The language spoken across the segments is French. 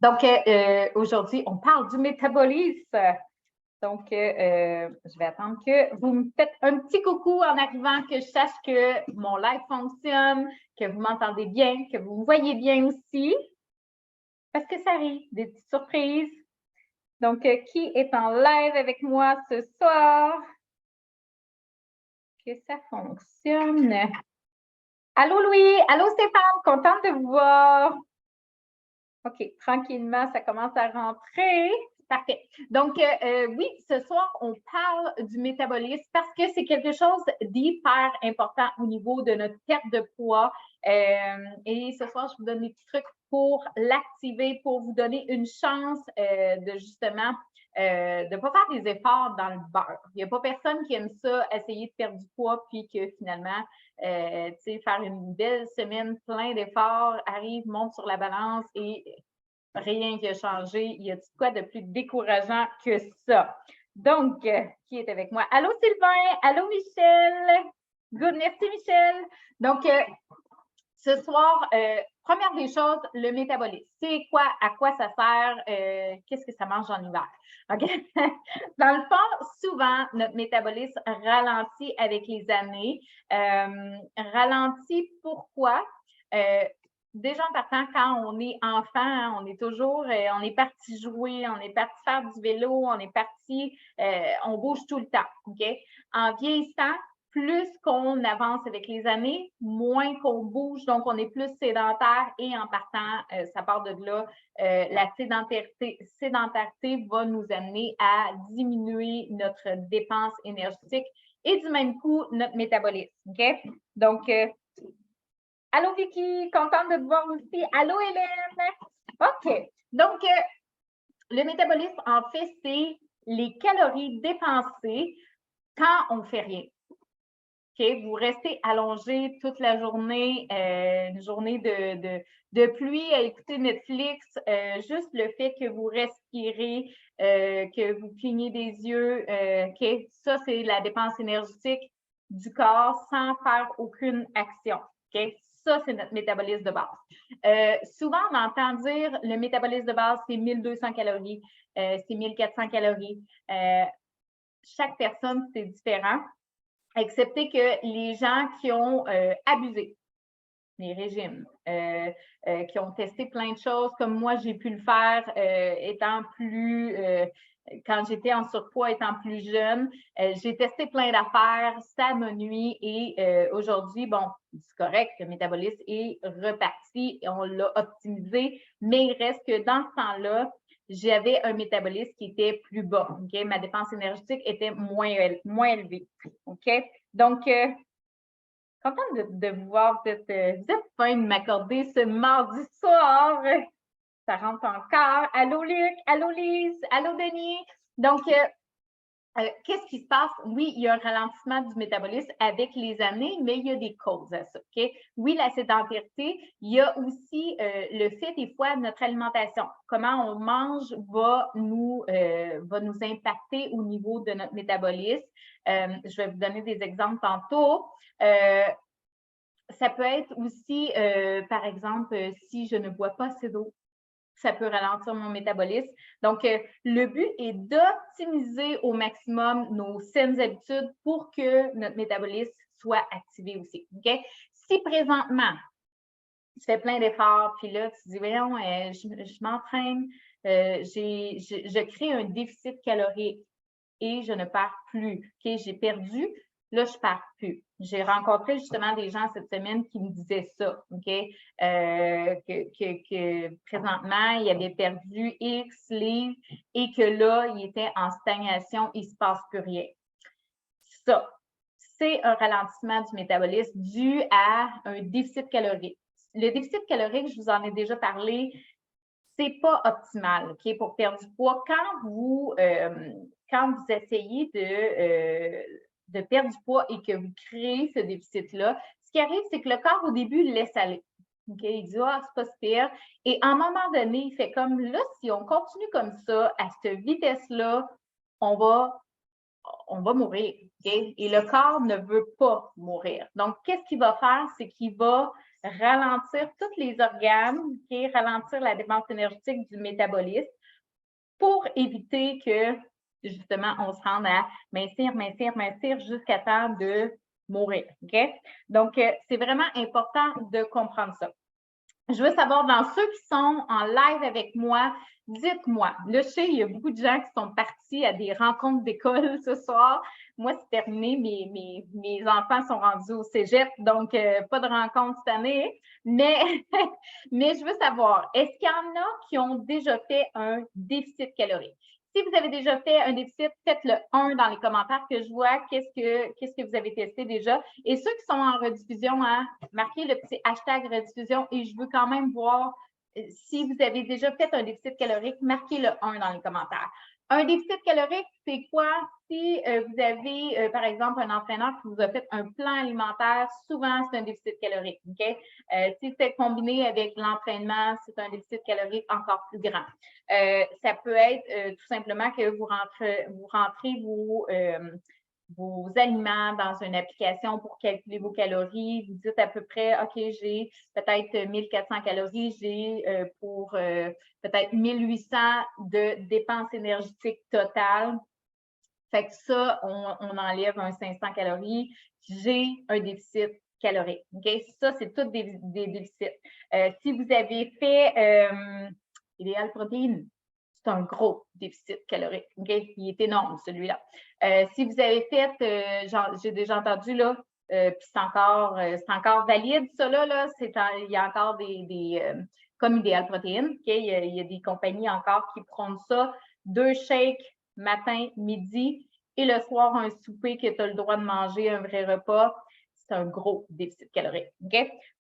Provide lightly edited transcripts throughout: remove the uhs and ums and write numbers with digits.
Donc, aujourd'hui, on parle du métabolisme. Donc, je vais attendre que vous me faites un petit coucou en arrivant, que je sache que mon live fonctionne, que vous m'entendez bien, que vous me voyez bien aussi. Parce que ça arrive, des petites surprises. Donc, qui est en live avec moi ce soir? Que ça fonctionne. Allô Louis, allô Stéphane, contente de vous voir. OK, tranquillement, ça commence à rentrer. Parfait. Donc, oui, ce soir, on parle du métabolisme parce que c'est quelque chose d'hyper important au niveau de notre perte de poids. Et ce soir, je vous donne des petits trucs pour l'activer, pour vous donner une chance de justement de ne pas faire des efforts dans le beurre. Il n'y a pas personne qui aime ça, essayer de perdre du poids, puis que finalement, faire une belle semaine plein d'efforts, arrive, monte sur la balance et rien qui a changé. Il y a quoi de plus décourageant que ça? Donc, qui est avec moi? Allô Sylvain, allô Michel. Good, merci Michel. Donc, ce soir, première des choses, le métabolisme. C'est quoi, à quoi ça sert, qu'est-ce que ça mange en hiver? OK? Dans le fond, souvent, notre métabolisme ralentit avec les années. Ralentit pourquoi? Déjà en partant, quand on est enfant, hein, on est toujours, on est parti jouer, on est parti faire du vélo, on est parti, on bouge tout le temps. OK? En vieillissant, plus qu'on avance avec les années, moins qu'on bouge, donc on est plus sédentaire et en partant, ça part de là, la sédentarité va nous amener à diminuer notre dépense énergétique et du même coup, notre métabolisme. OK? Donc, allô Vicky, contente de te voir aussi. Allô Hélène. OK. Donc, le métabolisme, en fait, c'est les calories dépensées quand on ne fait rien. OK, vous restez allongé toute la journée, une journée de pluie à écouter Netflix, juste le fait que vous respirez, que vous clignez des yeux, OK, ça, c'est la dépense énergétique du corps sans faire aucune action. OK, ça, c'est notre métabolisme de base. Souvent, on entend dire le métabolisme de base, c'est 1200 calories, c'est 1400 calories. Chaque personne, c'est différent. Excepté que les gens qui ont abusé les régimes, qui ont testé plein de choses, comme moi, j'ai pu le faire quand j'étais en surpoids, étant plus jeune, j'ai testé plein d'affaires, ça me nuit et aujourd'hui, bon, c'est correct, le métabolisme est reparti, on l'a optimisé, mais il reste que dans ce temps-là, j'avais un métabolisme qui était plus bas. Okay? Ma dépense énergétique était moins élevée. OK? Donc, contente de vous voir. Vous êtes fin de m'accorder ce mardi soir. Ça rentre encore. Allô Luc, allô Lise, allô Denis. Donc, qu'est-ce qui se passe? Oui, il y a un ralentissement du métabolisme avec les années, mais il y a des causes à ça. OK? Oui, la sédentarité, il y a aussi le fait des fois de notre alimentation. Comment on mange va nous impacter au niveau de notre métabolisme. Je vais vous donner des exemples tantôt. Ça peut être aussi, par exemple, si je ne bois pas assez d'eau, ça peut ralentir mon métabolisme. Donc, le but est d'optimiser au maximum nos saines habitudes pour que notre métabolisme soit activé aussi. OK? Si présentement, tu fais plein d'efforts, puis là, tu dis, voyons, je m'entraîne, je crée un déficit calorique et je ne perds plus. OK? J'ai perdu, là, je ne perds plus. J'ai rencontré justement des gens cette semaine qui me disaient ça, OK? Que présentement, ils avaient perdu X livres et que là, ils étaient en stagnation, il ne se passe plus rien. Ça, c'est un ralentissement du métabolisme dû à un déficit calorique. Le déficit calorique, je vous en ai déjà parlé, c'est pas optimal, OK, pour perdre du poids. Quand vous essayez de perdre du poids et que vous créez ce déficit-là, ce qui arrive, c'est que le corps, au début, le laisse aller. OK, il dit, ah, c'est pas super. Et à un moment donné, il fait comme, là, si on continue comme ça, à cette vitesse-là, on va mourir. Okay? Et le corps ne veut pas mourir. Donc, qu'est-ce qu'il va faire? C'est qu'il va ralentir tous les organes, ralentir la dépense énergétique du métabolisme pour éviter que, justement, on se rende à mincir, mincir, mincir jusqu'à temps de mourir. Donc, c'est vraiment important de comprendre ça. Je veux savoir, dans ceux qui sont en live avec moi, dites-moi. Là, je sais, il y a beaucoup de gens qui sont partis à des rencontres d'école ce soir. Moi, c'est terminé. Mes enfants sont rendus au cégep, donc pas de rencontre cette année. Mais je veux savoir, est-ce qu'il y en a qui ont déjà fait un déficit calorique? Si vous avez déjà fait un déficit, faites-le 1 dans les commentaires que je vois qu'est-ce que vous avez testé déjà. Et ceux qui sont en rediffusion, hein, marquez le petit hashtag rediffusion et je veux quand même voir si vous avez déjà fait un déficit calorique, marquez le 1 dans les commentaires. Un déficit calorique, c'est quoi? Si vous avez, par exemple, un entraîneur qui vous a fait un plan alimentaire, souvent, c'est un déficit calorique. Si c'est combiné avec l'entraînement, c'est un déficit calorique encore plus grand. Ça peut être tout simplement que vous rentrez vos aliments dans une application pour calculer vos calories. Vous dites à peu près, OK, j'ai peut-être 1400 calories, j'ai pour peut-être 1800 de dépenses énergétiques totales. Fait que ça, on enlève un 500 calories. J'ai un déficit calorique. Ça, c'est tous des déficits. Si vous avez fait idéal protéine, c'est un gros déficit calorique. Il est énorme, celui-là. Si vous avez fait, j'ai déjà entendu, là, puis c'est encore valide, ça, là il y a encore comme idéal protéine. Il y a des compagnies encore qui prônent ça. 2 shakes matin, midi, et le soir, un souper que tu as le droit de manger, un vrai repas. C'est un gros déficit calorique.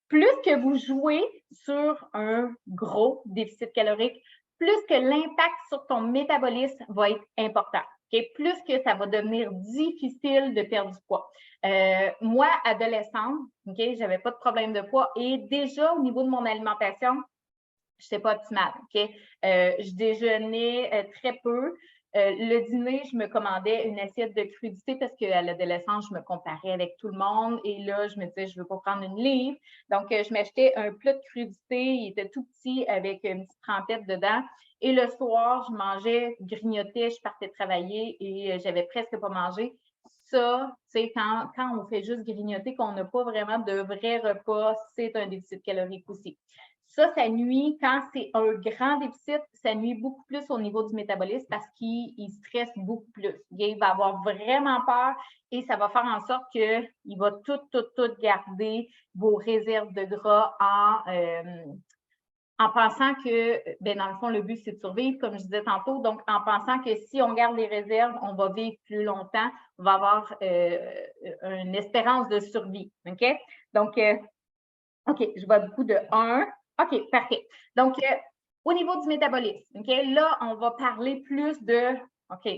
Plus que vous jouez sur un gros déficit calorique, plus que l'impact sur ton métabolisme va être important. Plus que ça va devenir difficile de perdre du poids. Moi, adolescente, j'avais pas de problème de poids et déjà au niveau de mon alimentation, je n'étais pas optimale. Je déjeunais très peu. Le dîner, je me commandais une assiette de crudité parce qu'à l'adolescence, je me comparais avec tout le monde et là, je me disais, je ne veux pas prendre une livre. Donc, je m'achetais un plat de crudité, il était tout petit avec une petite trempette dedans. Et le soir, je mangeais, grignotais, je partais travailler et j'avais presque pas mangé. Ça, tu sais, quand on fait juste grignoter, qu'on n'a pas vraiment de vrai repas, c'est un déficit calorique aussi. Ça nuit, quand c'est un grand déficit, ça nuit beaucoup plus au niveau du métabolisme parce qu'il stresse beaucoup plus. Il va avoir vraiment peur et ça va faire en sorte qu'il va tout garder vos réserves de gras en pensant que, dans le fond, le but, c'est de survivre, comme je disais tantôt. Donc, en pensant que si on garde les réserves, on va vivre plus longtemps, on va avoir une espérance de survie. OK? Donc, OK, je vois beaucoup de 1. OK, parfait. Donc, au niveau du métabolisme, OK, là, on va parler plus de, OK,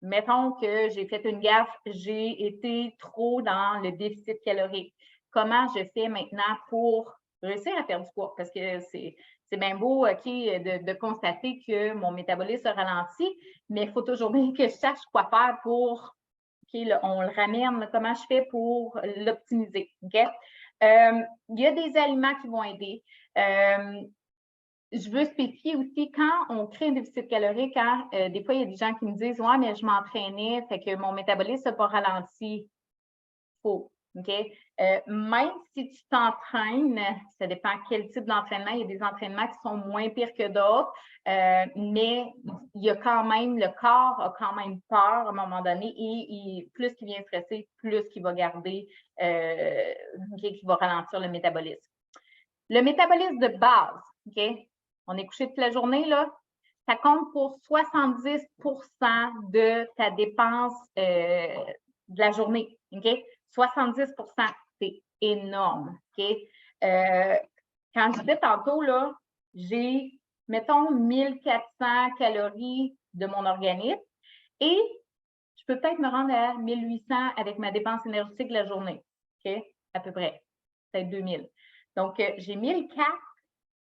mettons que j'ai fait une gaffe, j'ai été trop dans le déficit calorique. Comment je fais maintenant pour réussir à perdre du poids? Parce que c'est bien beau, OK, de constater que mon métabolisme a ralenti, mais il faut toujours bien que je sache quoi faire pour, OK, là, on le ramène, là, comment je fais pour l'optimiser, OK? Il y a des aliments qui vont aider. Je veux spécifier aussi quand on crée un déficit calorique, des fois, il y a des gens qui me disent « Ouais, mais je m'entraînais, fait que mon métabolisme n'a pas ralenti. » Faux. OK? Même si tu t'entraînes, ça dépend quel type d'entraînement. Il y a des entraînements qui sont moins pires que d'autres, mais il y a quand même, le corps a quand même peur à un moment donné et plus qu'il vient stresser, plus qu'il va garder, qu'il va ralentir le métabolisme. Le métabolisme de base, OK? On est couché toute la journée, là. Ça compte pour 70 de ta dépense de la journée, OK? 70 c'est énorme, OK? Quand je disais tantôt, là, j'ai, mettons, 1400 calories de mon organisme et je peux peut-être me rendre à 1800 avec ma dépense énergétique de la journée, OK? À peu près, peut-être 2000. Donc, j'ai 1004,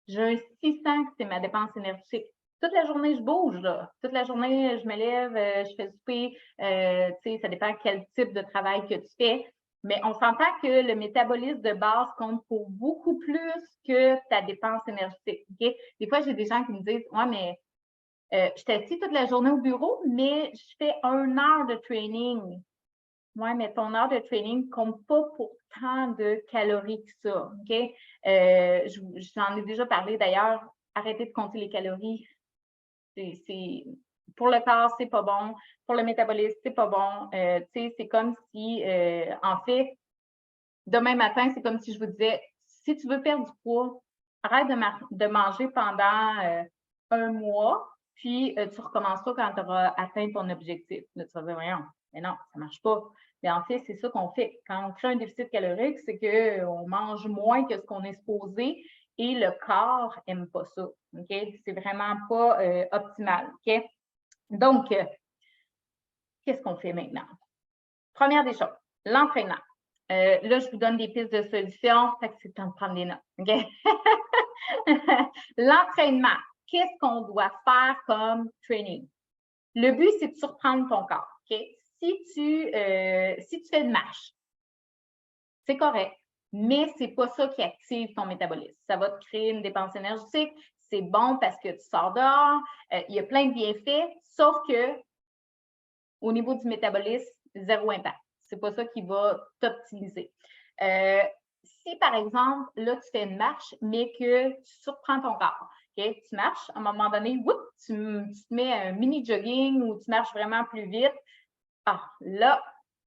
j'ai un 600 c'est ma dépense énergétique. Toute la journée, je bouge, là. Toute la journée, je me lève, je fais souper. Tu sais, ça dépend quel type de travail que tu fais. Mais on s'entend que le métabolisme de base compte pour beaucoup plus que ta dépense énergétique. Okay? Des fois, j'ai des gens qui me disent « Ouais, mais je suis assis toute la journée au bureau, mais je fais 1 heure de training. » Oui, mais ton heure de training ne compte pas pour tant de calories que ça. OK? J'en ai déjà parlé d'ailleurs. Arrêtez de compter les calories. Pour le corps, c'est pas bon. Pour le métabolisme, c'est pas bon. C'est comme si, en fait, demain matin, c'est comme si je vous disais, si tu veux perdre du poids, arrête de manger pendant 1 mois, puis tu recommenceras quand tu auras atteint ton objectif. Là, tu vas dire, voyons, mais non, ça ne marche pas. Mais en fait, c'est ça qu'on fait. Quand on crée un déficit calorique, c'est qu'on mange moins que ce qu'on est supposé et le corps n'aime pas ça. OK? C'est vraiment pas optimal. OK? Donc, qu'est-ce qu'on fait maintenant? Première des choses, l'entraînement. Là, je vous donne des pistes de solutions, fait que c'est le temps de prendre des notes. Okay? L'entraînement, qu'est-ce qu'on doit faire comme training? Le but, c'est de surprendre ton corps. Okay? Si tu fais une marche, c'est correct, mais ce n'est pas ça qui active ton métabolisme. Ça va te créer une dépense énergétique, c'est bon parce que tu sors dehors, il y a plein de bienfaits, sauf que au niveau du métabolisme, 0 impact. Ce n'est pas ça qui va t'optimiser. Si, par exemple, là, tu fais une marche, mais que tu surprends ton corps, okay? Tu marches, à un moment donné, tu te mets un mini jogging ou tu marches vraiment plus vite. Ah, là,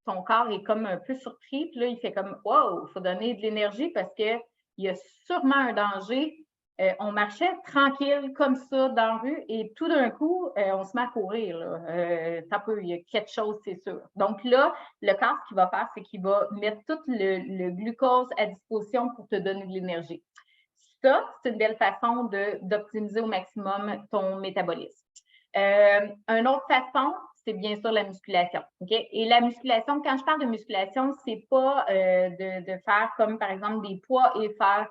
ton corps est comme un peu surpris, puis là, il fait comme « Wow, il faut donner de l'énergie parce qu'il y a sûrement un danger. » On marchait tranquille comme ça dans la rue et tout d'un coup, on se met à courir. Il y a quelque chose, c'est sûr. Donc là, le corps, ce qu'il va faire, c'est qu'il va mettre tout le glucose à disposition pour te donner de l'énergie. Ça, c'est une belle façon d'optimiser au maximum ton métabolisme. Une autre façon, c'est bien sûr la musculation. Okay? Et la musculation, quand je parle de musculation, c'est pas de faire comme par exemple des poids et faire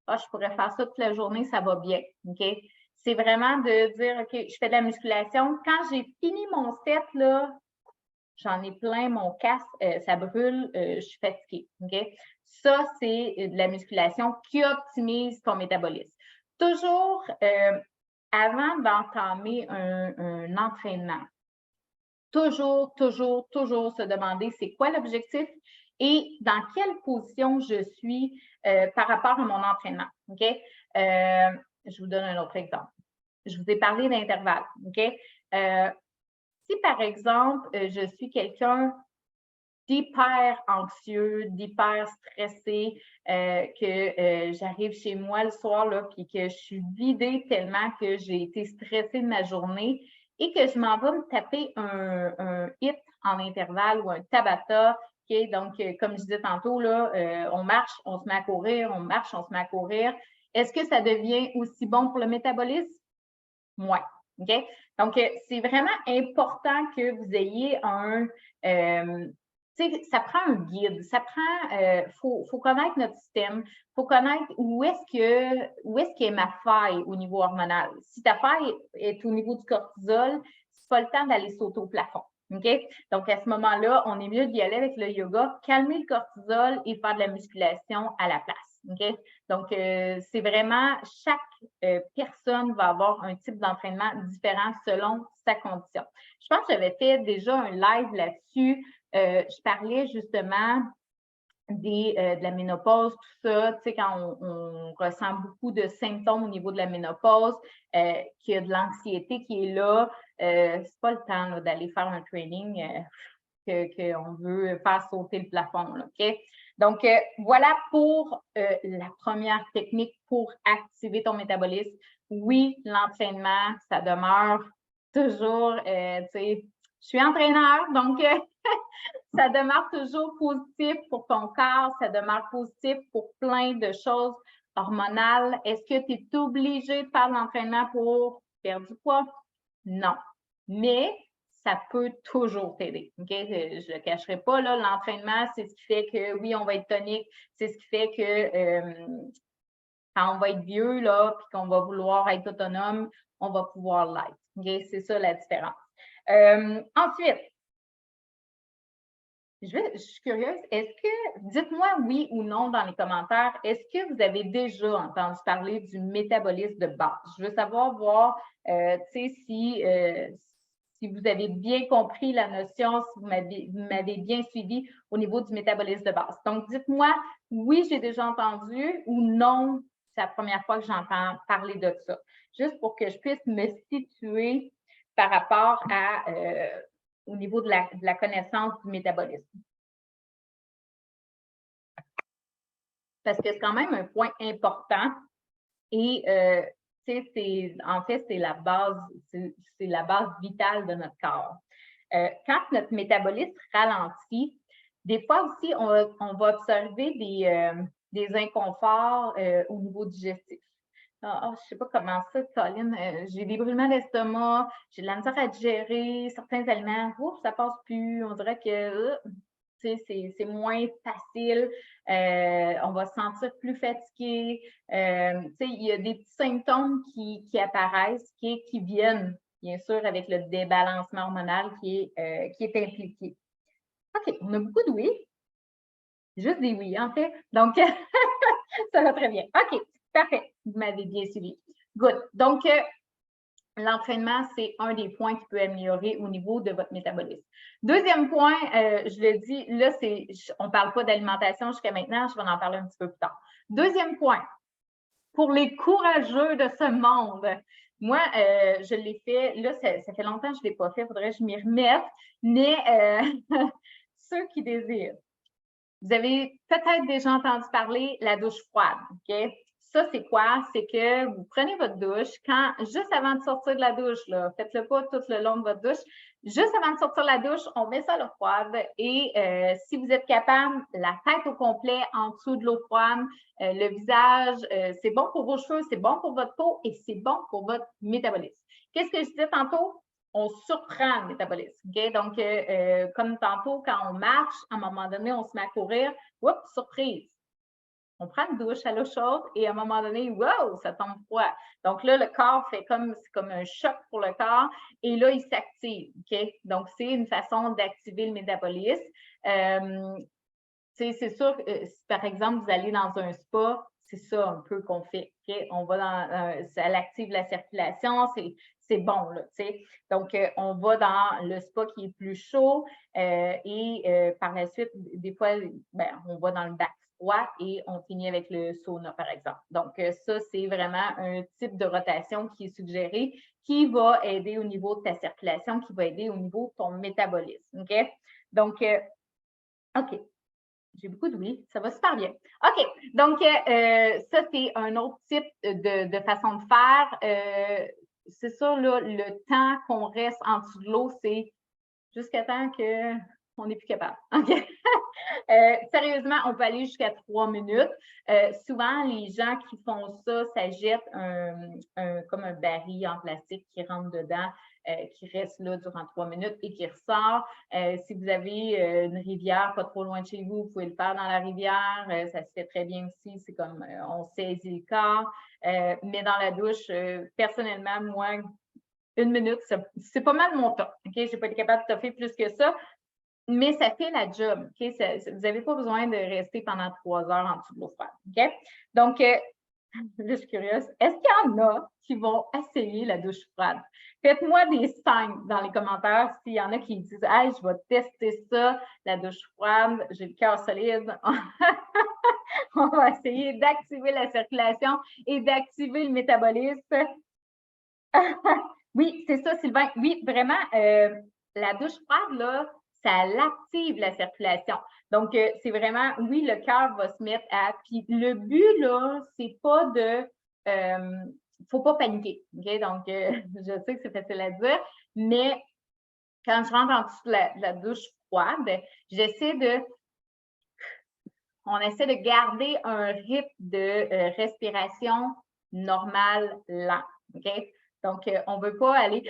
je pourrais faire ça toute la journée, ça va bien. Okay? C'est vraiment de dire OK, je fais de la musculation. Quand j'ai fini mon set, là, j'en ai plein mon casque, ça brûle, je suis fatiguée. Okay? Ça, c'est de la musculation qui optimise ton métabolisme. Toujours avant d'entamer un entraînement, toujours se demander c'est quoi l'objectif et dans quelle position je suis par rapport à mon entraînement. OK? Je vous donne un autre exemple. Je vous ai parlé d'intervalle. OK? Si, par exemple, je suis quelqu'un d'hyper anxieux, d'hyper stressé, que j'arrive chez moi le soir là, puis que je suis vidée tellement que j'ai été stressée de ma journée et que je m'en vais me taper un hit en intervalle ou un Tabata. Okay? Donc, comme je disais tantôt, là, on marche, on se met à courir, on marche, on se met à courir. Est-ce que ça devient aussi bon pour le métabolisme? Moins. Okay? Donc, c'est vraiment important que vous ayez ça prend un guide, ça prend, faut connaître notre système, faut connaître où est-ce qu'est ma faille au niveau hormonal. Si ta faille est au niveau du cortisol, c'est pas le temps d'aller sauter au plafond. OK? Donc, à ce moment-là, on est mieux d'y aller avec le yoga, calmer le cortisol et faire de la musculation à la place. OK? Donc, c'est vraiment chaque personne va avoir un type d'entraînement différent selon sa condition. Je pense que j'avais fait déjà un live là-dessus. Je parlais justement de la ménopause, tout ça, tu sais, quand on ressent beaucoup de symptômes au niveau de la ménopause, qu'il y a de l'anxiété qui est là, c'est pas le temps d'aller faire un training qu'on veut faire sauter le plafond. Là, OK? Donc, voilà pour la première technique pour activer ton métabolisme. Oui, l'entraînement, ça demeure toujours, tu sais, je suis entraîneur, donc ça demeure toujours positif pour ton corps, ça demeure positif pour plein de choses hormonales. Est-ce que tu es obligé de faire de l'entraînement pour perdre du poids? Non. Mais ça peut toujours t'aider. Okay? Je ne le cacherai pas, là, l'entraînement, c'est ce qui fait que, oui, on va être tonique, c'est ce qui fait que quand on va être vieux, là, puis qu'on va vouloir être autonome, on va pouvoir l'être. Okay? C'est ça la différence. Ensuite, Je suis curieuse, dites-moi oui ou non dans les commentaires, est-ce que vous avez déjà entendu parler du métabolisme de base? Je veux savoir, voir, si vous avez bien compris la notion, si vous m'avez bien suivi au niveau du métabolisme de base. Donc, dites-moi, oui, j'ai déjà entendu ou non, c'est la première fois que j'entends parler de ça. Juste pour que je puisse me situer par rapport au niveau de la connaissance du métabolisme. Parce que c'est quand même un point important et en fait, c'est la base vitale de notre corps. Quand notre métabolisme ralentit, des fois aussi, on va observer des inconforts au niveau digestif. Je ne sais pas comment ça, Colin. J'ai des brûlements d'estomac, j'ai de la misère à digérer certains aliments. Ouf, ça passe plus. On dirait que c'est moins facile. On va se sentir plus fatigué. Il y a des petits symptômes qui apparaissent, qui viennent, bien sûr, avec le débalancement hormonal qui est impliqué. OK, on a beaucoup de oui. Juste des oui, en fait. Donc, ça va très bien. OK, parfait. Vous m'avez bien suivi. Good. Donc, l'entraînement, c'est un des points qui peut améliorer au niveau de votre métabolisme. Deuxième point, je le dis, là, on ne parle pas d'alimentation jusqu'à maintenant, je vais en parler un petit peu plus tard. Deuxième point, pour les courageux de ce monde, moi, je l'ai fait, là, ça fait longtemps que je ne l'ai pas fait, il faudrait que je m'y remette, mais ceux qui désirent, vous avez peut-être déjà entendu parler de la douche froide, OK? Ça, c'est quoi? C'est que vous prenez votre douche juste avant de sortir de la douche, faites-le pas tout le long de votre douche. Juste avant de sortir de la douche, on met ça à l'eau froide et si vous êtes capable, la tête au complet en dessous de l'eau froide, le visage, c'est bon pour vos cheveux, c'est bon pour votre peau et c'est bon pour votre métabolisme. Qu'est-ce que je disais tantôt? On surprend le métabolisme. Okay? Donc, comme tantôt, quand on marche, à un moment donné, on se met à courir. Oups, surprise! On prend une douche à l'eau chaude et à un moment donné, wow, ça tombe froid. Donc là, le corps c'est comme un choc pour le corps et là, il s'active. Okay? Donc, c'est une façon d'activer le métabolisme. C'est sûr que si, par exemple, vous allez dans un spa, c'est ça un peu qu'on fait. Okay? On va ça active la circulation, c'est bon, là, tu sais. Donc, on va dans le spa qui est plus chaud et par la suite, des fois, on va dans le bac froid et on finit avec le sauna, par exemple. Donc, ça, c'est vraiment un type de rotation qui est suggéré qui va aider au niveau de ta circulation, qui va aider au niveau de ton métabolisme. OK? Donc, OK. J'ai beaucoup de oui, ça va super bien. OK, donc ça, c'est un autre type de façon de faire. C'est ça, là, le temps qu'on reste en dessous de l'eau, c'est jusqu'à temps qu'on n'est plus capable. OK? Sérieusement, on peut aller jusqu'à 3 minutes. Souvent, les gens qui font ça, ça jette comme un baril en plastique qui rentre dedans, qui reste là durant 3 minutes et qui ressort. Si vous avez une rivière pas trop loin de chez vous, vous pouvez le faire dans la rivière. Ça se fait très bien aussi. C'est comme on saisit le corps. Mais dans la douche, personnellement, moi, 1 minute, c'est pas mal mon temps. OK? Je n'ai pas été capable de toffer plus que ça. Mais ça fait la job. Okay? Vous n'avez pas besoin de rester pendant 3 heures en dessous de l'eau froide. Okay? Donc, je suis curieuse. Est-ce qu'il y en a qui vont essayer la douche froide? Faites-moi des 5 dans les commentaires s'il y en a qui disent hey, je vais tester ça, la douche froide, j'ai le cœur solide. On va essayer d'activer la circulation et d'activer le métabolisme. Oui, c'est ça, Sylvain. Oui, vraiment, la douche froide, là, ça l'active la circulation. Donc, c'est vraiment, oui, le cœur va se mettre à. Puis le but, là, c'est pas de. Faut pas paniquer. OK? Donc, je sais que c'est facile à dire, mais quand je rentre en dessous de la douche froide, on essaie de garder un rythme de respiration normal, lent. OK? Donc, on ne veut pas aller.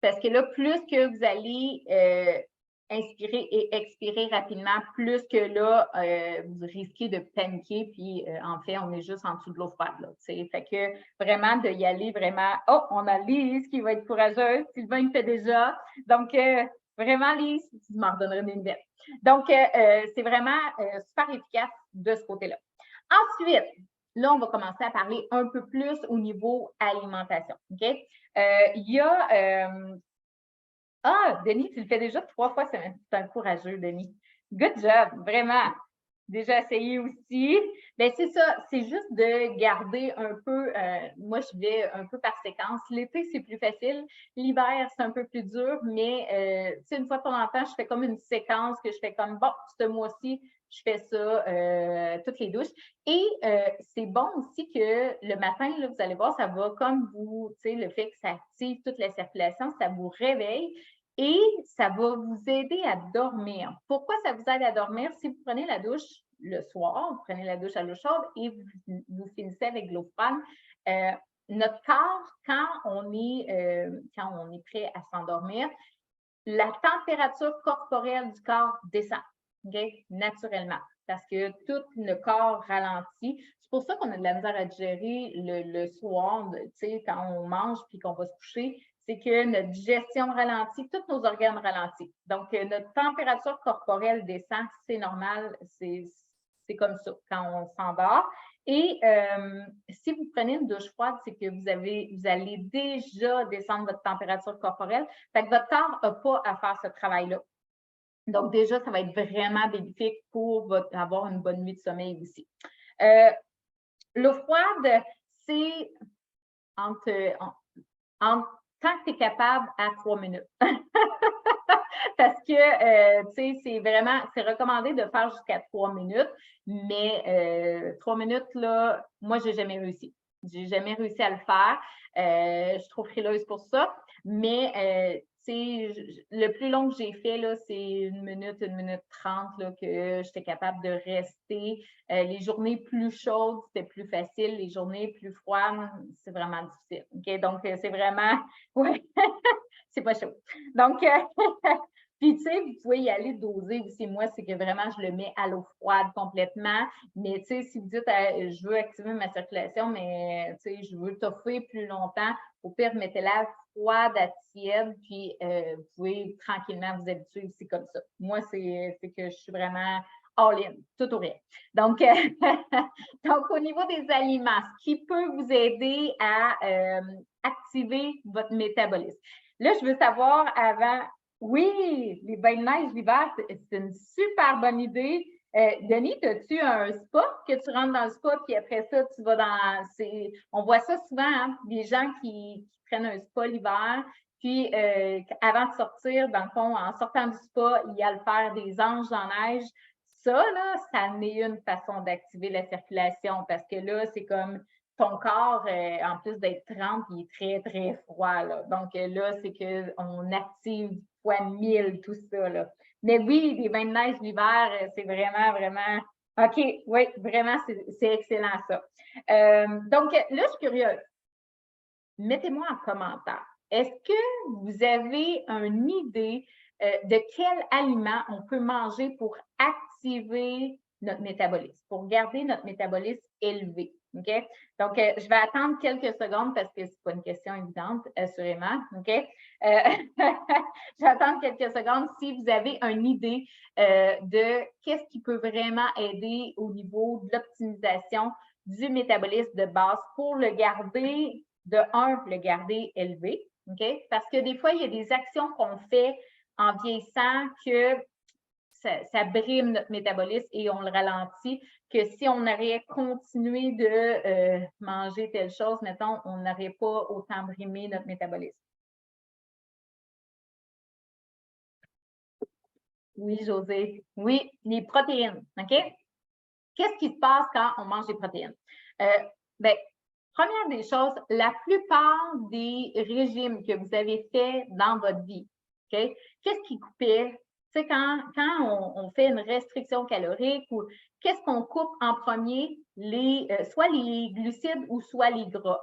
Parce que là, plus que vous allez inspirer et expirer rapidement, plus que là, vous risquez de paniquer. Puis, en fait, on est juste en dessous de l'eau froide. Là, fait que vraiment, d'y aller vraiment. Oh, on a Lise qui va être courageuse. Sylvain, il fait déjà. Donc, Vraiment, Lise, tu m'en redonnerais des nouvelles. Donc, c'est vraiment super efficace de ce côté-là. Ensuite, là, on va commencer à parler un peu plus au niveau alimentation. OK? Il y a. Ah, Denis, tu le fais déjà 3 fois, c'est un courageux, Denis. Good job, vraiment. Déjà essayé aussi. Bien, c'est ça, c'est juste de garder un peu, moi je vais un peu par séquence. L'été, c'est plus facile. L'hiver, c'est un peu plus dur, mais tu sais, une fois de temps en temps, je fais comme une séquence que je fais comme, bon, ce mois-ci, je fais ça toutes les douches. Et c'est bon aussi que le matin, là, vous allez voir, ça va comme vous, tu sais, le fait que ça active toute la circulation, ça vous réveille. Et ça va vous aider à dormir. Pourquoi ça vous aide à dormir? Si vous prenez la douche le soir, vous prenez la douche à l'eau chaude et vous finissez avec l'eau froide, notre corps, quand on est prêt à s'endormir, la température corporelle du corps descend, okay? Naturellement, parce que tout le corps ralentit. C'est pour ça qu'on a de la misère à digérer le soir, quand on mange puis qu'on va se coucher, c'est que notre digestion ralentit, tous nos organes ralentissent. Donc, notre température corporelle descend, c'est normal, c'est comme ça quand on s'endort. Et si vous prenez une douche froide, c'est que vous allez déjà descendre votre température corporelle. Fait que votre corps n'a pas à faire ce travail-là. Donc, déjà, ça va être vraiment bénéfique pour avoir une bonne nuit de sommeil aussi. L'eau froide, c'est entre tant que tu es capable à 3 minutes. Parce que, tu sais, c'est recommandé de faire jusqu'à 3 minutes, mais 3 minutes, là, moi, je n'ai jamais réussi. Je n'ai jamais réussi à le faire. Je suis trop frileuse pour ça. Mais, tu sais, le plus long que j'ai fait, là, c'est 1 minute 30, là, que j'étais capable de rester. Les journées plus chaudes, c'était plus facile. Les journées plus froides, c'est vraiment difficile. OK? Donc, c'est vraiment, ouais, c'est pas chaud. Donc, puis, tu sais, vous pouvez y aller doser aussi. Moi, c'est que vraiment, je le mets à l'eau froide complètement. Mais, tu sais, si vous dites, je veux activer ma circulation, mais, tu sais, je veux toffer plus longtemps, au pire, mettez-la froide à tiède, puis vous pouvez tranquillement vous habituer aussi comme ça. Moi, c'est que je suis vraiment all-in, tout ou rien. Donc, donc, au niveau des aliments, ce qui peut vous aider à activer votre métabolisme. Là, je veux savoir avant, oui, les bains de neige l'hiver, c'est une super bonne idée. Denis, as-tu un spa que tu rentres dans le spa, puis après ça, tu vas dans. On voit ça souvent, hein, des gens qui prennent un spa l'hiver, puis avant de sortir, dans le fond, en sortant du spa, il y a le faire des anges en neige. Ça, là, ça en est une façon d'activer la circulation parce que là, c'est comme ton corps, en plus d'être 30, il est très, très froid. Là. Donc là, c'est qu'on active fois 1000 tout ça. Là. Mais oui, les bains de neige l'hiver, c'est vraiment, vraiment. OK, oui, vraiment, c'est excellent ça. Donc là, je suis curieuse. Mettez-moi en commentaire. Est-ce que vous avez une idée de quel aliment on peut manger pour activer notre métabolisme, pour garder notre métabolisme élevé? OK? Donc, je vais attendre quelques secondes parce que ce n'est pas une question évidente, assurément. OK? Je vais attendre quelques secondes si vous avez une idée de qu'est-ce qui peut vraiment aider au niveau de l'optimisation du métabolisme de base pour le garder, le garder élevé. OK? Parce que des fois, il y a des actions qu'on fait en vieillissant que ça brime notre métabolisme et on le ralentit, que si on aurait continué de manger telle chose, mettons, on n'aurait pas autant brimé notre métabolisme. Oui, José. Oui, les protéines. OK? Qu'est-ce qui se passe quand on mange des protéines? Bien, première des choses, la plupart des régimes que vous avez faits dans votre vie, OK? Qu'est-ce qui coupait? Tu sais, quand on fait une restriction calorique ou qu'est-ce qu'on coupe en premier? Soit les glucides ou soit les gras.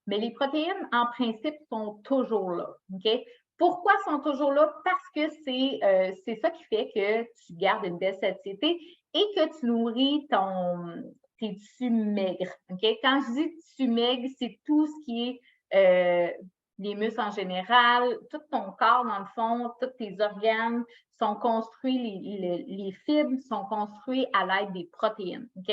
Mais les protéines, en principe, sont toujours là. OK? Pourquoi sont toujours là? Parce que c'est ça qui fait que tu gardes une belle satiété et que tu nourris tes tissus maigres. OK? Quand je dis tissus maigres, c'est tout ce qui est les muscles en général, tout ton corps, dans le fond, tous tes organes sont construits, les fibres sont construits à l'aide des protéines. OK?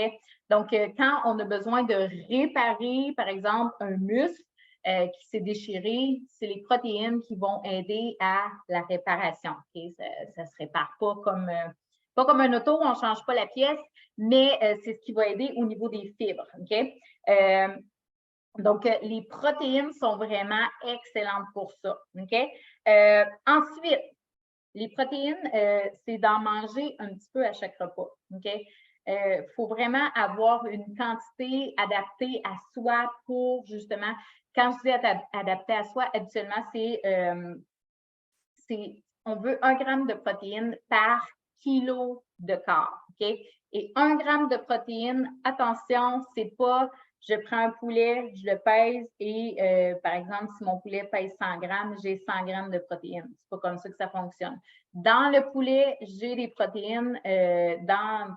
Donc, quand on a besoin de réparer, par exemple, un muscle qui s'est déchiré, c'est les protéines qui vont aider à la réparation. OK? Ça ne se répare pas comme un auto, on ne change pas la pièce, mais c'est ce qui va aider au niveau des fibres. OK? Donc, les protéines sont vraiment excellentes pour ça. OK? Ensuite, les protéines, c'est d'en manger un petit peu à chaque repas. OK? Faut vraiment avoir une quantité adaptée à soi pour justement, quand je dis adapté à soi, habituellement, on veut 1 gramme de protéines par kilo de corps. OK? Et 1 gramme de protéines, attention, c'est pas je prends un poulet, je le pèse et, par exemple, si mon poulet pèse 100 grammes, j'ai 100 grammes de protéines. C'est pas comme ça que ça fonctionne. Dans le poulet, j'ai des protéines.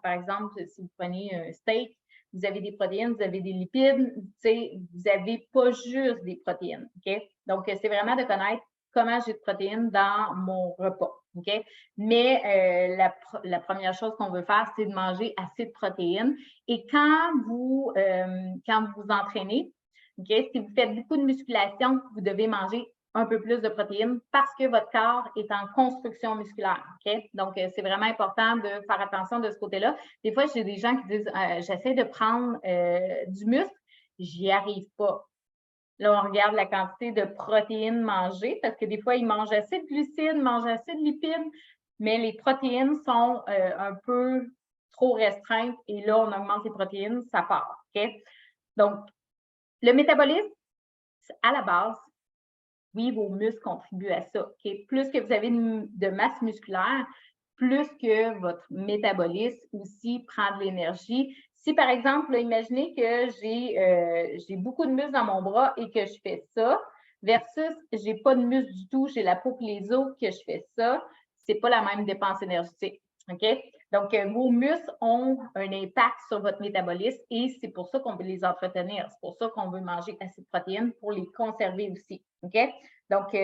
Par exemple, si vous prenez un steak, vous avez des protéines, vous avez des lipides, vous n'avez pas juste des protéines. OK? Donc, c'est vraiment de connaître comment j'ai de protéines dans mon repas. OK? Mais la première chose qu'on veut faire, c'est de manger assez de protéines. Et quand vous vous entraînez, OK, si vous faites beaucoup de musculation, vous devez manger un peu plus de protéines parce que votre corps est en construction musculaire. OK? Donc, c'est vraiment important de faire attention de ce côté-là. Des fois, j'ai des gens qui disent j'essaie de prendre du muscle, j'y arrive pas. Là, on regarde la quantité de protéines mangées parce que des fois, ils mangent assez de glucides, mangent assez de lipides, mais les protéines sont un peu trop restreintes et là, on augmente les protéines, ça part. OK? Donc, le métabolisme, à la base, oui, vos muscles contribuent à ça. OK? Plus que vous avez de masse musculaire, plus que votre métabolisme aussi prend de l'énergie. Si, par exemple, là, imaginez que j'ai beaucoup de muscles dans mon bras et que je fais ça, versus j'ai pas de muscles du tout, j'ai la peau et les os que je fais ça, c'est pas la même dépense énergétique. OK? Donc, vos muscles ont un impact sur votre métabolisme et c'est pour ça qu'on veut les entretenir. C'est pour ça qu'on veut manger assez de protéines pour les conserver aussi. OK? Donc,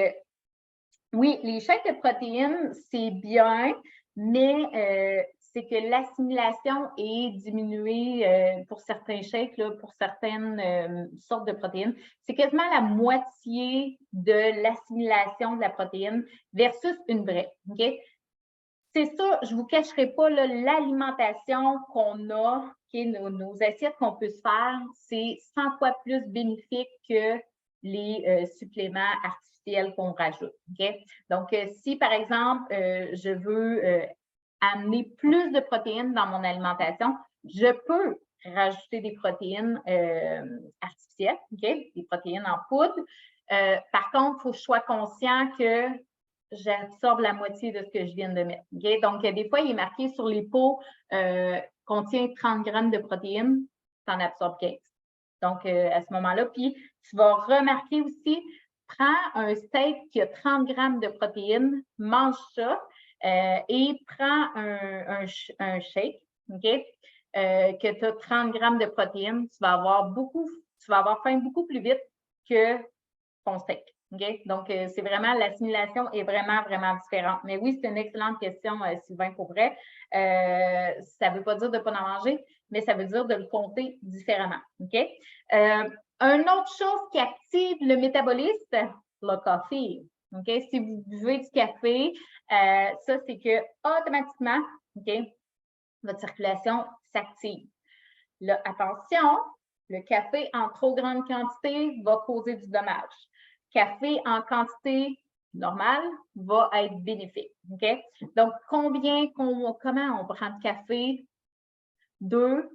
oui, les shakes de protéines, c'est bien, mais c'est que l'assimilation est diminuée pour certains shakes, là, pour certaines sortes de protéines. C'est quasiment la moitié de l'assimilation de la protéine versus une vraie. OK? C'est ça, je ne vous cacherai pas, l'alimentation qu'on a, nos assiettes qu'on peut se faire, c'est 100 fois plus bénéfique que les suppléments artificiels qu'on rajoute. OK? Donc, si par exemple, je veux amener plus de protéines dans mon alimentation, je peux rajouter des protéines artificielles, OK? Des protéines en poudre. Par contre, il faut que je sois conscient que j'absorbe la moitié de ce que je viens de mettre. Okay? Donc, des fois, il est marqué sur les pots contient 30 grammes de protéines, tu en absorbes 15. Donc, à ce moment-là, puis tu vas remarquer aussi, prends un steak qui a 30 grammes de protéines, mange ça et prends un shake, OK? Que tu as 30 grammes de protéines, tu vas avoir faim beaucoup plus vite que ton steak. Okay? Donc, c'est vraiment, l'assimilation est vraiment, vraiment différente. Mais oui, c'est une excellente question, Sylvain, pour vrai. Ça ne veut pas dire de ne pas en manger, mais ça veut dire de le compter différemment. OK? Une autre chose qui active le métabolisme, le café. OK? Si vous buvez du café, ça, c'est que automatiquement, OK, votre circulation s'active. Là, attention, le café en trop grande quantité va causer du dommage. Café en quantité normale va être bénéfique. OK? Donc, comment on prend de café? 2,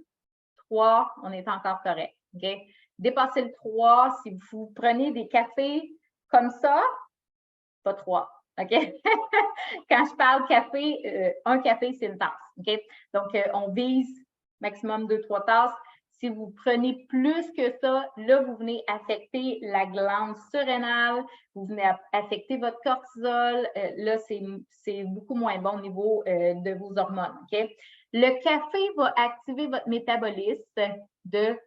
3, on est encore correct. OK? Dépassez le 3, si vous prenez des cafés comme ça, pas 3. OK? Quand je parle café, un café, c'est une tasse. OK? Donc, on vise maximum 2-3 tasses. Si vous prenez plus que ça, là, vous venez affecter la glande surrénale, vous venez affecter votre cortisol. Là, c'est beaucoup moins bon au niveau de vos hormones. OK? Le café va activer votre métabolisme de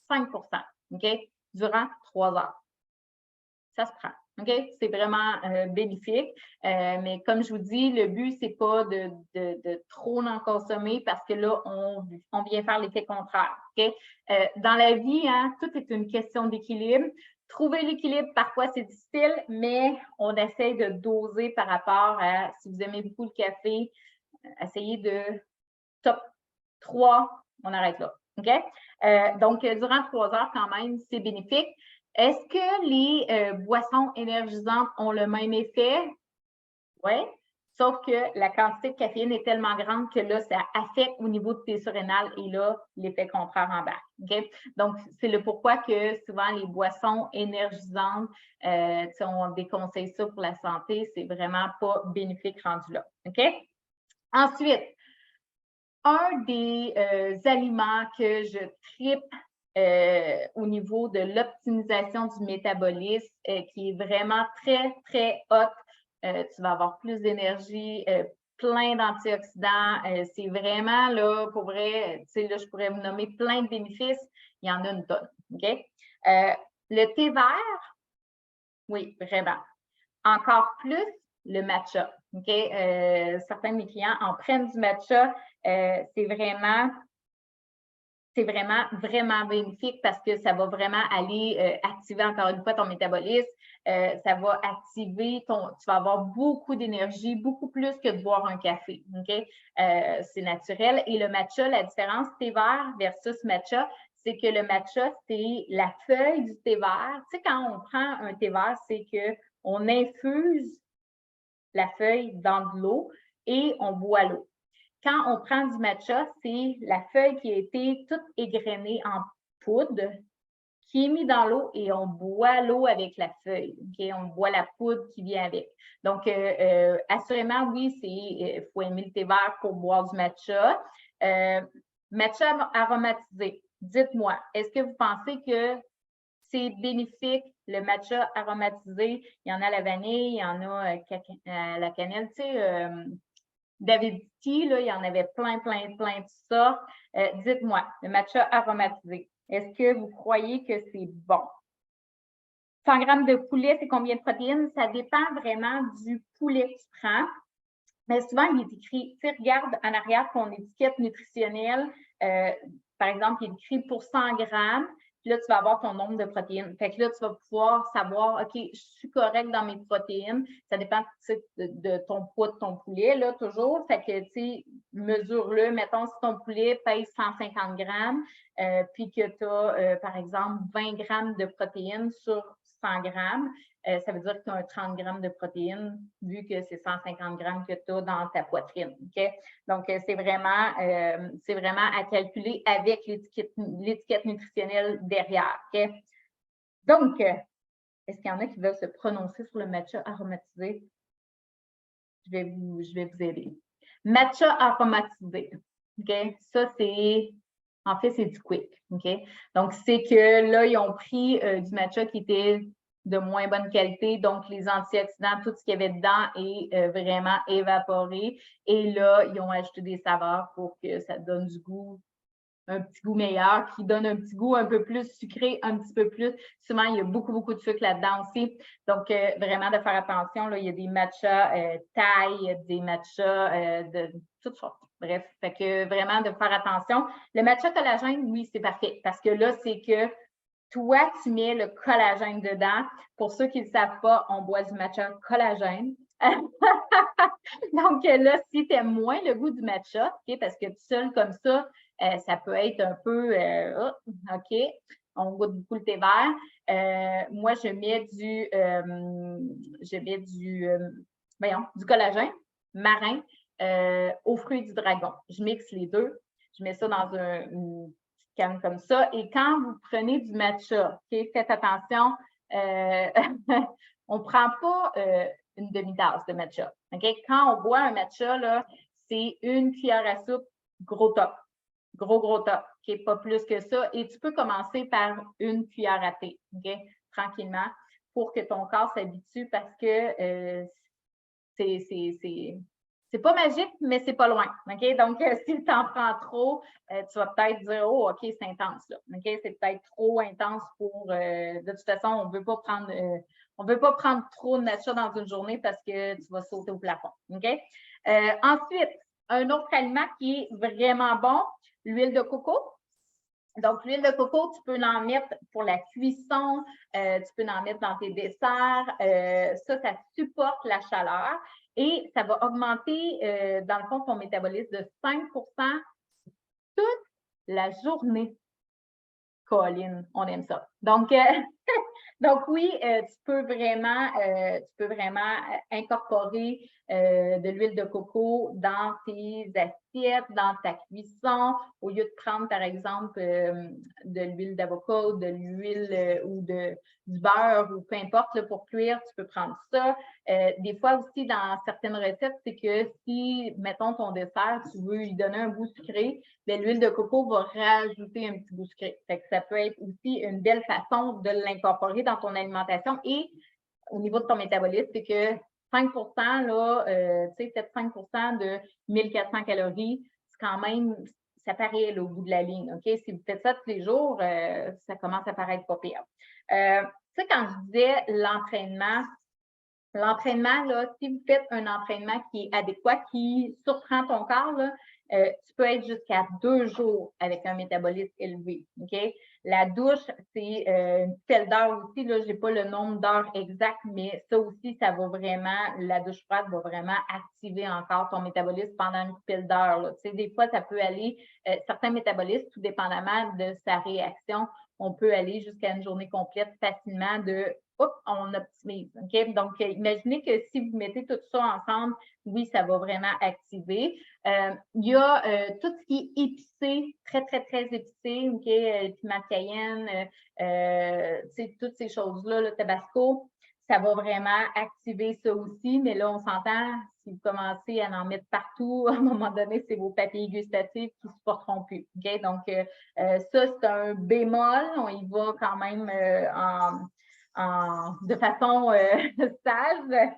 5 OK? Durant 3 heures. Ça se prend. OK? C'est vraiment bénéfique. Mais comme je vous dis, le but, c'est pas de trop en consommer parce que là, on vient faire l'effet contraire. OK? Dans la vie, hein, tout est une question d'équilibre. Trouver l'équilibre, parfois, c'est difficile, mais on essaie de doser par rapport à, si vous aimez beaucoup le café, essayez de top 3, on arrête là. OK? Donc, durant 3 heures, quand même, c'est bénéfique. Est-ce que les boissons énergisantes ont le même effet? Oui. Sauf que la quantité de caféine est tellement grande que là, ça affecte au niveau de tes surrénales et là, l'effet contraire embarque. OK? Donc, c'est le pourquoi que souvent les boissons énergisantes, on déconseille ça pour la santé, c'est vraiment pas bénéfique rendu là. OK? Ensuite, un des aliments que je tripe au niveau de l'optimisation du métabolisme, qui est vraiment très, très hot. Tu vas avoir plus d'énergie, plein d'antioxydants. C'est vraiment, là, pour vrai, tu sais, là, je pourrais vous nommer plein de bénéfices. Il y en a une tonne. OK? Le thé vert, oui, vraiment. Encore plus, le matcha. OK? Certains de mes clients en prennent du matcha. C'est vraiment bénéfique parce que ça va vraiment aller activer encore une fois ton métabolisme. Ça va activer tu vas avoir beaucoup d'énergie, beaucoup plus que de boire un café. OK? C'est naturel. Et le matcha, la différence thé vert versus matcha, c'est que le matcha, c'est la feuille du thé vert. Tu sais, quand on prend un thé vert, c'est qu'on infuse la feuille dans de l'eau et on boit l'eau. Quand on prend du matcha, c'est la feuille qui a été toute égrenée en poudre qui est mise dans l'eau et on boit l'eau avec la feuille. Okay? On boit la poudre qui vient avec. Donc, assurément, oui, il faut aimer le thé vert pour boire du matcha. Matcha aromatisé, dites-moi, est-ce que vous pensez que c'est bénéfique, le matcha aromatisé? Il y en a à la vanille, il y en a à la cannelle, tu sais, Davidity, là, il y en avait plein de sortes. Dites-moi, le matcha aromatisé, est-ce que vous croyez que c'est bon? 100 grammes de poulet, c'est combien de protéines? Ça dépend vraiment du poulet que tu prends. Mais souvent, il est écrit, tu sais, regarde en arrière ton étiquette nutritionnelle. Par exemple, il est écrit pour 100 grammes. Puis là, tu vas avoir ton nombre de protéines. Fait que là, tu vas pouvoir savoir, OK, je suis correct dans mes protéines. Ça dépend de ton poids de ton poulet, là, toujours. Fait que, tu sais, mesure-le. Mettons, si ton poulet pèse 150 grammes, puis que tu as, par exemple, 20 grammes de protéines sur 100 grammes, ça veut dire que tu as un 30 grammes de protéines, vu que c'est 150 grammes que tu as dans ta poitrine. OK? Donc, c'est vraiment à calculer avec l'étiquette nutritionnelle derrière. OK? Donc, est-ce qu'il y en a qui veulent se prononcer sur le matcha aromatisé? Je vais vous aider. Matcha aromatisé. OK? Ça, en fait, c'est du quick. OK? Donc, c'est que là, ils ont pris du matcha qui était de moins bonne qualité, donc les antioxydants, tout ce qu'il y avait dedans est vraiment évaporé. Et là, ils ont ajouté des saveurs pour que ça donne du goût, un petit goût meilleur, qui donne un petit goût un peu plus sucré, un petit peu plus. Souvent, il y a beaucoup de sucre là-dedans aussi. Donc, vraiment de faire attention. Là, il y a des matchas thaï, des matchas de toutes sortes. Bref, fait que vraiment de faire attention. Le matcha collagène, oui, c'est parfait parce que là, c'est que toi, tu mets le collagène dedans. Pour ceux qui ne le savent pas, on boit du matcha collagène. Donc là, si tu aimes moins le goût du matcha, okay, parce que tout seul comme ça, ça peut être un peu OK, on goûte beaucoup le thé vert. Moi, je mets du collagène marin aux fruits du dragon. Je mixe les deux. Je mets ça dans une canne comme ça. Et quand vous prenez du matcha, okay, faites attention, on ne prend pas une demi-tasse de matcha. Okay? Quand on boit un matcha, là, c'est une cuillère à soupe, gros top. Gros top. Okay? Pas plus que ça. Et tu peux commencer par une cuillère à thé, okay? Tranquillement, pour que ton corps s'habitue parce que C'est pas magique, mais c'est pas loin. OK? Donc, si tu en prends trop, tu vas peut-être dire, oh, OK, c'est intense, là. OK? C'est peut-être trop intense pour. De toute façon, on ne veut pas prendre trop de nature dans une journée parce que tu vas sauter au plafond. OK? Ensuite, un autre aliment qui est vraiment bon, l'huile de coco. Donc, l'huile de coco, tu peux en mettre pour la cuisson, tu peux en mettre dans tes desserts. Ça supporte la chaleur et ça va augmenter, dans le fond, ton métabolisme de 5 toute la journée. Colline, on aime ça. Donc, donc oui, tu peux vraiment incorporer de l'huile de coco dans tes assiettes, dans ta cuisson, au lieu de prendre, par exemple, de l'huile d'avocat, de l'huile ou du beurre ou peu importe là, pour cuire, tu peux prendre ça. Des fois aussi, dans certaines recettes, c'est que si, mettons, ton dessert, tu veux lui donner un goût sucré, bien, l'huile de coco va rajouter un petit goût sucré. Fait que ça peut être aussi une belle façon de l'incorporer dans ton alimentation et au niveau de ton métabolisme, c'est que 5 là, tu sais, peut-être 5 de 1400 calories, c'est quand même, ça paraît là, au bout de la ligne, OK? Si vous faites ça tous les jours, ça commence à paraître pas pire. Tu sais, quand je disais l'entraînement, là, si vous faites un entraînement qui est adéquat, qui surprend ton corps, là, tu peux être jusqu'à 2 jours avec un métabolisme élevé. OK? La douche, c'est une pile d'heures aussi. Là, je n'ai pas le nombre d'heures exact, mais ça aussi, ça va vraiment, la douche froide va vraiment activer encore ton métabolisme pendant une pile d'heures. Tu sais, des fois, ça peut aller, certains métabolismes, tout dépendamment de sa réaction, on peut aller jusqu'à une journée complète facilement de on optimise. OK? Donc, imaginez que si vous mettez tout ça ensemble, oui, ça va vraiment activer. Il y a tout ce qui est épicé, très, très, très épicé, OK? Piment cayenne, toutes ces choses-là, le tabasco, ça va vraiment activer ça aussi. Mais là, on s'entend, si vous commencez à en mettre partout, à un moment donné, c'est vos papilles gustatives qui ne supporteront plus. OK? Donc, ça, c'est un bémol. On y va quand même de façon sage.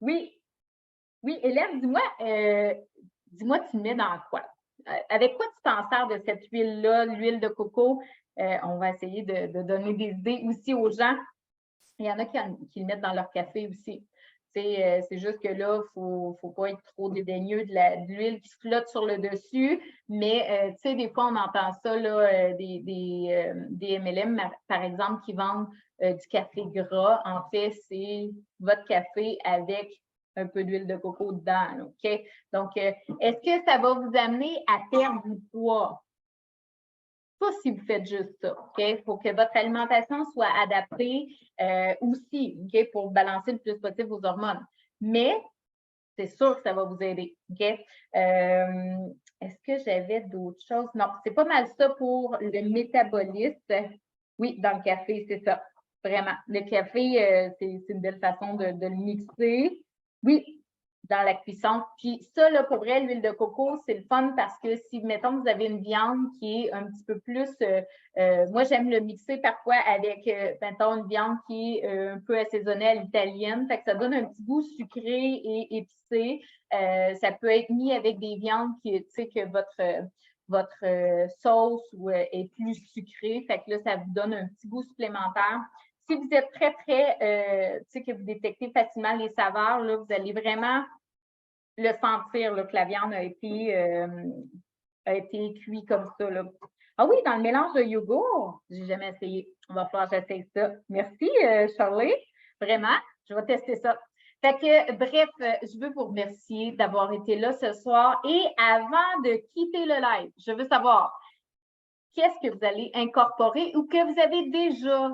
Oui, oui, Hélène, dis-moi, tu mets dans quoi? Avec quoi tu t'en sers de cette huile-là, l'huile de coco? On va essayer de donner des idées aussi aux gens. Il y en a qui le mettent dans leur café aussi. C'est juste que là, il ne faut pas être trop dédaigneux de l'huile qui se flotte sur le dessus. Mais, tu sais, des fois, on entend ça, là, des MLM, par exemple, qui vendent du café gras. En fait, c'est votre café avec un peu d'huile de coco dedans. OK? Donc, est-ce que ça va vous amener à perdre du poids? Pas si vous faites juste ça. OK? Il faut que votre alimentation soit adaptée aussi, OK? Pour balancer le plus possible vos hormones. Mais c'est sûr que ça va vous aider. OK? Est-ce que j'avais d'autres choses? Non, c'est pas mal ça pour le métabolisme. Oui, dans le café, c'est ça. Vraiment. Le café, c'est une belle façon de le mixer. Oui, dans la cuisson. Puis ça, là, pour vrai, l'huile de coco, c'est le fun parce que si, mettons, vous avez une viande qui est un petit peu plus... moi, j'aime le mixer parfois avec, mettons, une viande qui est un peu assaisonnée à l'italienne. Fait que ça donne un petit goût sucré et épicé. Ça peut être mis avec des viandes qui, tu sais, que votre sauce est plus sucrée. Fait que là, ça vous donne un petit goût supplémentaire. Si vous êtes très, très, tu sais, que vous détectez facilement les saveurs, là, vous allez vraiment le sentir là, que la viande a été cuite comme ça. Là. Ah oui, dans le mélange de yogourt, j'ai jamais essayé. On va falloir que j'essaye ça. Merci, Charlie. Vraiment, je vais tester ça. Fait que, bref, je veux vous remercier d'avoir été là ce soir. Et avant de quitter le live, je veux savoir, qu'est-ce que vous allez incorporer ou que vous avez déjà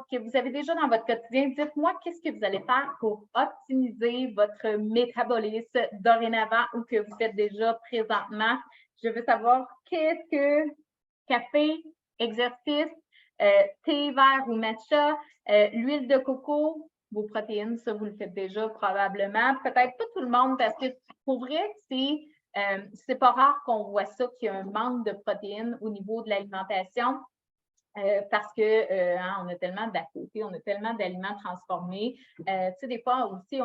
dans votre quotidien. Dites-moi qu'est-ce que vous allez faire pour optimiser votre métabolisme dorénavant ou que vous faites déjà présentement. Je veux savoir qu'est-ce que café, exercice, thé vert ou matcha, l'huile de coco, vos protéines, ça vous le faites déjà probablement. Peut-être pas tout le monde parce que pour vrai, c'est pas rare qu'on voit ça, qu'il y a un manque de protéines au niveau de l'alimentation. parce que on a tellement d'à côté, on a tellement d'aliments transformés. Tu sais, des fois aussi,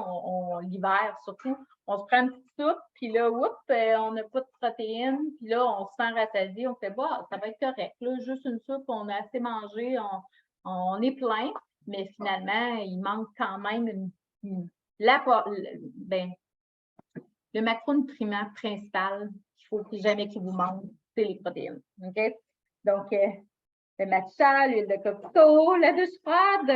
l'hiver surtout, on se prend une petite soupe, puis là, oups, on n'a pas de protéines, puis là, on se sent rassasié, on fait, bah, ça va être correct. Là, juste une soupe, on a assez mangé, on est plein, mais finalement, il manque quand même ben, le macronutriment principal qu'il faut jamais qu'il vous manque, c'est les protéines. OK? Donc, le matcha, l'huile de coco, la douche froide.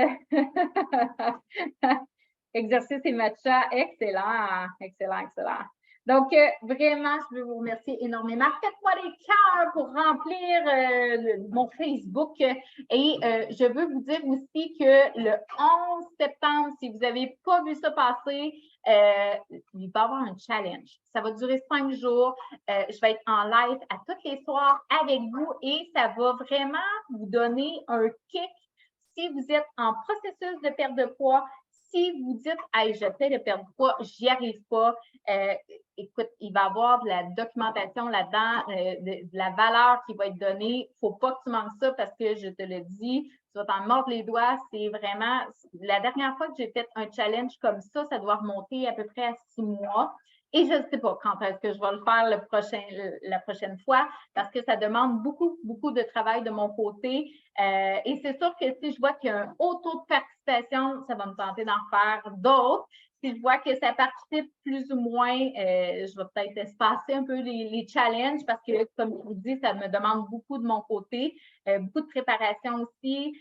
Exercice et matcha, excellent, excellent, excellent. Donc, vraiment, je veux vous remercier énormément. Faites-moi des cœurs pour remplir mon Facebook. Et je veux vous dire aussi que le 11 septembre, si vous n'avez pas vu ça passer, il va y avoir un challenge. Ça va durer 5 jours. Je vais être en live à tous les soirs avec vous et ça va vraiment vous donner un kick si vous êtes en processus de perte de poids. Si vous dites, hey, j'essaie de perdre du poids, j'y arrive pas, écoute, il va y avoir de la documentation là-dedans, de la valeur qui va être donnée. Il ne faut pas que tu manques ça parce que je te le dis, tu vas t'en mordre les doigts. C'est vraiment, la dernière fois que j'ai fait un challenge comme ça doit remonter à peu près à 6 mois. Et je ne sais pas quand est-ce que je vais le faire la prochaine fois parce que ça demande beaucoup, beaucoup de travail de mon côté. Et c'est sûr que si je vois qu'il y a un haut taux de participation, ça va me tenter d'en faire d'autres. Si je vois que ça participe plus ou moins, je vais peut-être espacer un peu les challenges parce que, comme je vous dis, ça me demande beaucoup de mon côté, beaucoup de préparation aussi.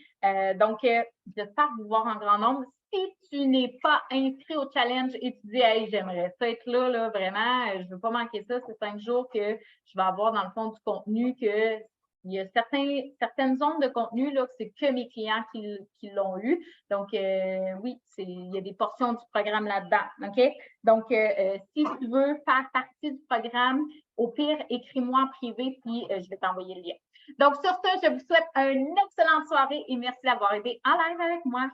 Donc, j'espère vous voir en grand nombre. Si tu n'es pas inscrit au challenge et tu dis, hey, j'aimerais ça être là, vraiment, je ne veux pas manquer ça, c'est 5 jours que je vais avoir dans le fond du contenu que il y a certaines zones de contenu, là, c'est que mes clients qui l'ont eu. Donc, oui, il y a des portions du programme là-dedans. OK? Donc, si tu veux faire partie du programme, au pire, écris-moi en privé, puis je vais t'envoyer le lien. Donc, sur ce, je vous souhaite une excellente soirée et merci d'avoir été en live avec moi.